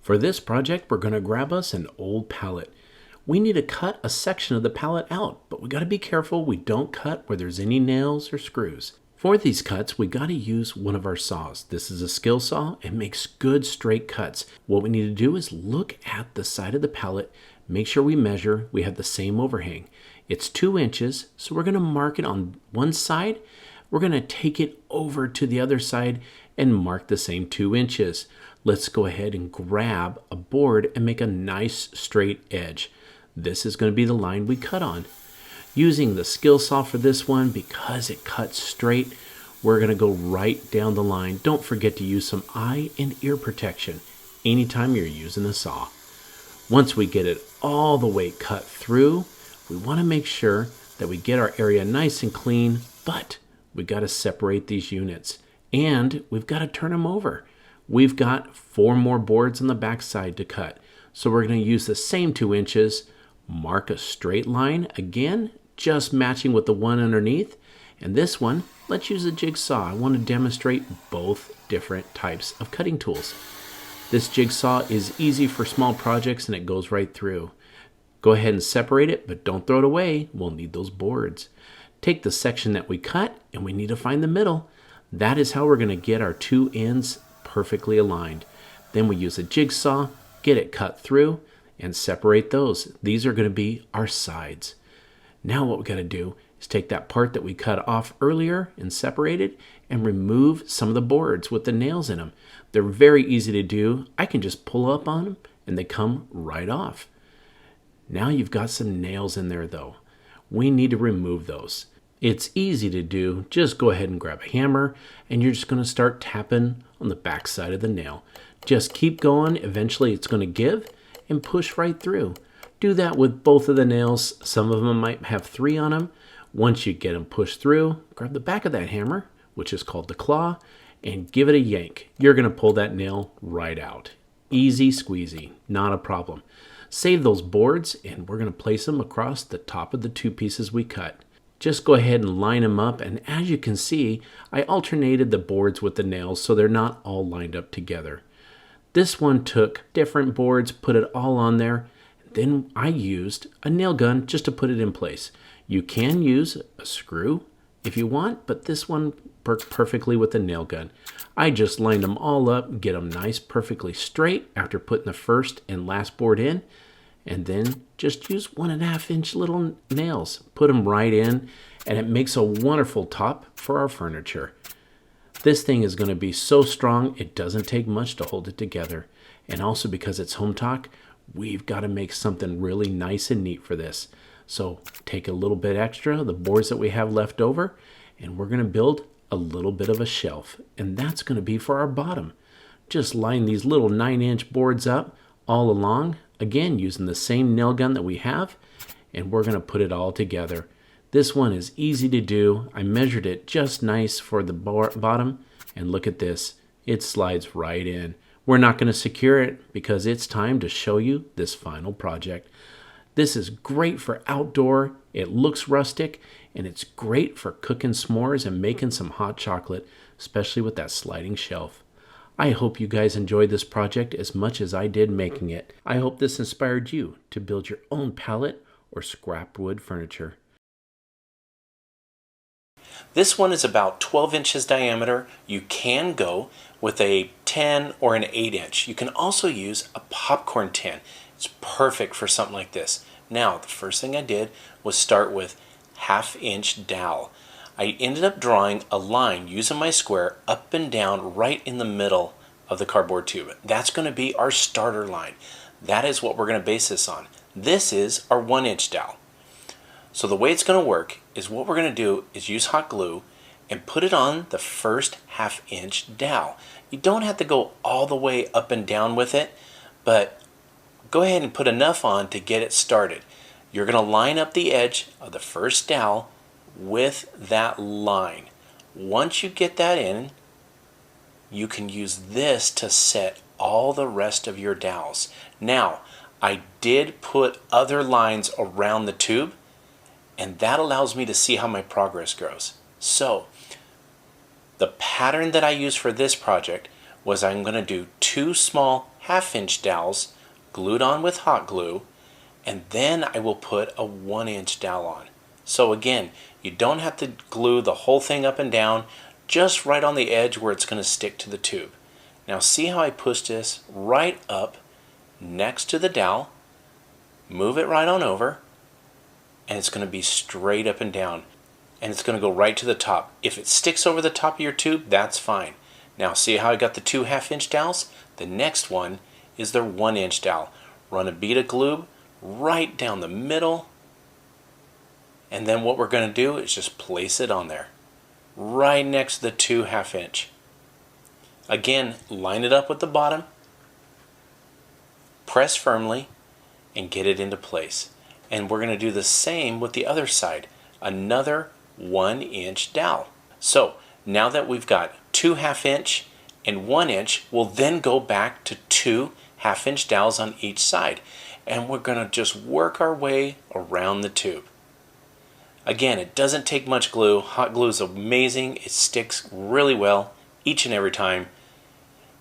For this project, we're going to grab us an old pallet. We need to cut a section of the pallet out, but we got to be careful we don't cut where there's any nails or screws. For these cuts, we got to use one of our saws. This is a skill saw. It makes good straight cuts. What we need to do is look at the side of the pallet, make sure we measure, we have the same overhang. It's 2 inches, so we're going to mark it on one side. We're going to take it over to the other side and mark the same 2 inches. Let's go ahead and grab a board and make a nice straight edge. This is going to be the line we cut on. Using the skill saw for this one, because it cuts straight, we're going to go right down the line. Don't forget to use some eye and ear protection anytime you're using a saw. Once we get it all the way cut through, we want to make sure that we get our area nice and clean, but we got to separate these units and we've got to turn them over. We've got 4 more boards on the back side to cut. So we're going to use the same 2 inches, mark a straight line, again, just matching with the one underneath. And this one, let's use a jigsaw. I want to demonstrate both different types of cutting tools. This jigsaw is easy for small projects and it goes right through. Go ahead and separate it, but don't throw it away. We'll need those boards. Take the section that we cut and we need to find the middle. That is how we're going to get our 2 ends perfectly aligned. Then we use a jigsaw, get it cut through, and separate those. These are going to be our sides. Now what we got to do is take that part that we cut off earlier and separated and remove some of the boards with the nails in them. They're very easy to do. I can just pull up on them and they come right off. Now you've got some nails in there though. We need to remove those. It's easy to do. Just go ahead and grab a hammer and you're just going to start tapping on the back side of the nail. Just keep going. Eventually it's going to give and push right through. Do that with both of the nails. Some of them might have 3 on them. Once you get them pushed through, grab the back of that hammer, which is called the claw, and give it a yank. You're going to pull that nail right out. Easy squeezy, not a problem. Save those boards and we're going to place them across the top of the 2 pieces we cut. Just go ahead and line them up, and as you can see, I alternated the boards with the nails so they're not all lined up together. This one took different boards, put it all on there, then I used a nail gun just to put it in place. You can use a screw if you want, but this one worked perfectly with the nail gun. I just lined them all up, get them nice, perfectly straight after putting the first and last board in. And then just use 1.5 inch little nails. Put them right in and it makes a wonderful top for our furniture. This thing is going to be so strong, it doesn't take much to hold it together. And also because it's Hometalk, we've got to make something really nice and neat for this. So take a little bit extra, the boards that we have left over, and we're going to build a little bit of a shelf. And that's going to be for our bottom. Just line these little 9-inch boards up all along. Again, using the same nail gun that we have, and we're going to put it all together. This one is easy to do. I measured it just nice for the bottom, and look at this. It slides right in. We're not going to secure it because it's time to show you this final project. This is great for outdoor. It looks rustic, and it's great for cooking s'mores and making some hot chocolate, especially with that sliding shelf. I hope you guys enjoyed this project as much as I did making it. I hope this inspired you to build your own pallet or scrap wood furniture. This one is about 12 inches diameter. You can go with a 10 or an 8 inch. You can also use a popcorn tin. It's perfect for something like this. Now, the first thing I did was start with 1/2 inch dowel. I ended up drawing a line using my square up and down right in the middle of the cardboard tube. That's going to be our starter line. That is what we're going to base this on. This is our 1 inch dowel. So the way it's going to work is what we're going to do is use hot glue and put it on the first 1/2 inch dowel. You don't have to go all the way up and down with it, but go ahead and put enough on to get it started. You're going to line up the edge of the first dowel with that line. Once you get that in, you can use this to set all the rest of your dowels. Now, I did put other lines around the tube, and that allows me to see how my progress grows. So, the pattern that I used for this project was I'm going to do 2 small 1/2-inch dowels glued on with hot glue, and then I will put a 1-inch dowel on. So again, you don't have to glue the whole thing up and down, just right on the edge where it's going to stick to the tube. Now see how I push this right up next to the dowel, move it right on over, and it's going to be straight up and down, and it's going to go right to the top. If it sticks over the top of your tube, that's fine. Now see how I got the 2 1/2-inch dowels? The next one is their 1-inch dowel. Run a bead of glue right down the middle, and then what we're going to do is just place it on there, right next to the 2 1/2-inch. Again, line it up with the bottom, press firmly, and get it into place. And we're going to do the same with the other side, another 1-inch dowel. So now that we've got 2 1/2-inch and 1-inch, we'll then go back to 2 1/2-inch dowels on each side, and we're going to just work our way around the tube. Again, it doesn't take much glue. Hot glue is amazing. It sticks really well each and every time.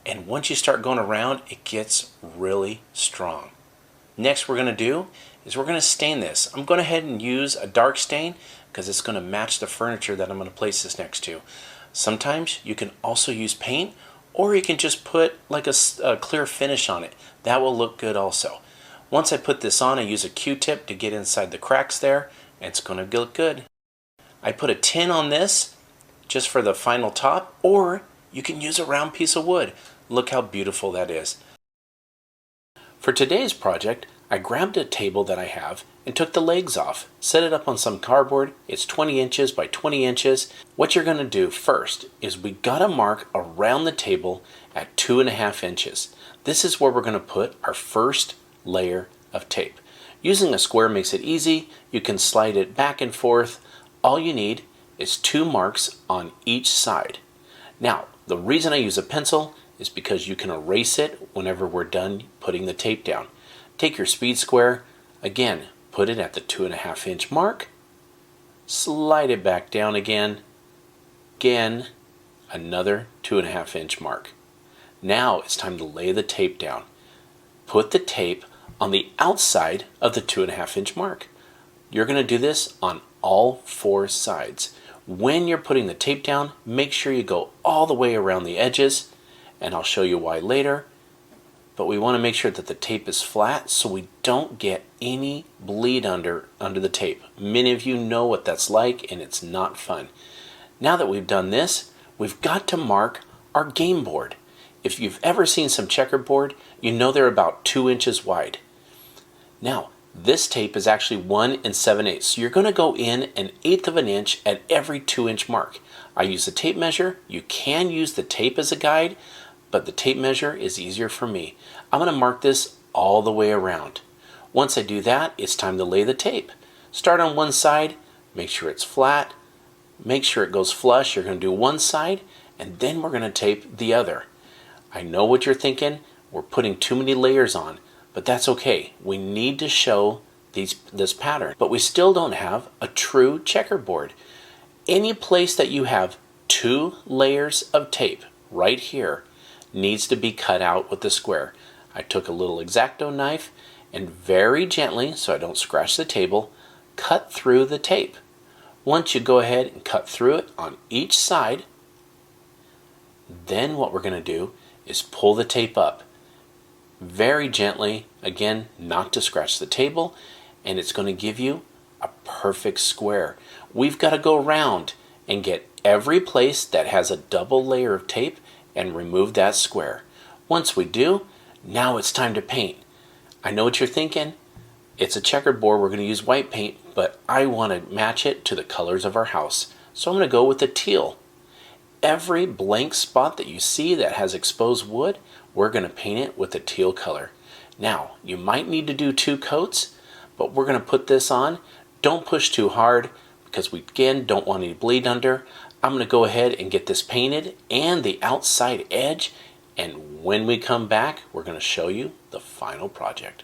And once you start going around, it gets really strong. Next we're going to do is we're going to stain this. I'm going to head and use a dark stain because it's going to match the furniture that I'm going to place this next to. Sometimes you can also use paint, or you can just put like a clear finish on it. That will look good also. Once I put this on, I use a Q-tip to get inside the cracks there, and it's going to look good. I put a tin on this just for the final top, or you can use a round piece of wood. Look how beautiful that is. For today's project, I grabbed a table that I have and took the legs off, set it up on some cardboard. It's 20 inches by 20 inches. What you're going to do first is we got to mark around the table at 2.5 inches. This is where we're going to put our first layer of tape. Using a square makes it easy. You can slide it back and forth. All you need is 2 marks on each side. Now, the reason I use a pencil is because you can erase it whenever we're done putting the tape down. Take your speed square, again, put it at the 2.5-inch mark, slide it back down again, another 2.5-inch mark. Now it's time to lay the tape down. Put the tape on the outside of the 2.5-inch mark. You're going to do this on all 4 sides. When you're putting the tape down, make sure you go all the way around the edges, and I'll show you why later. But we want to make sure that the tape is flat so we don't get any bleed under the tape. Many of you know what that's like, and it's not fun. Now that we've done this, we've got to mark our game board. If you've ever seen some checkerboard, you know they're about 2 inches wide. Now, this tape is actually 1 7/8, so you're going to go in 1/8 of an inch at every 2-inch mark. I use a tape measure. You can use the tape as a guide, but the tape measure is easier for me. I'm going to mark this all the way around. Once I do that, it's time to lay the tape. Start on one side, make sure it's flat, make sure it goes flush. You're going to do one side, and then we're going to tape the other. I know what you're thinking. We're putting too many layers on, but that's okay. We need to show this pattern, but we still don't have a true checkerboard. Any place that you have 2 layers of tape right here needs to be cut out with the square. I took a little X-Acto knife and very gently, so I don't scratch the table, cut through the tape. Once you go ahead and cut through it on each side, then what we're going to do is pull the tape up very gently, again, not to scratch the table, and it's going to give you a perfect square. We've got to go around and get every place that has a double layer of tape and remove that square. Once we do, now it's time to paint. I know what you're thinking. It's a checkerboard, we're going to use white paint, but I want to match it to the colors of our house. So I'm going to go with the teal. Every blank spot that you see that has exposed wood, we're going to paint it with the teal color. Now, you might need to do 2 coats, but we're going to put this on. Don't push too hard because we, again, don't want any bleed under. I'm going to go ahead and get this painted and the outside edge, and when we come back, we're going to show you the final project.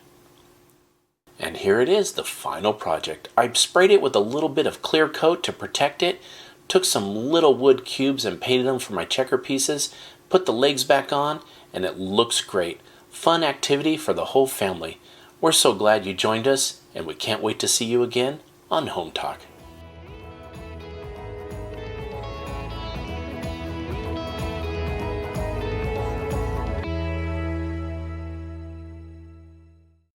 And here it is, the final project. I sprayed it with a little bit of clear coat to protect it, took some little wood cubes and painted them for my checker pieces, put the legs back on, and it looks great. fun activity for the whole family. We're so glad you joined us, and we can't wait to see you again on Home Talk.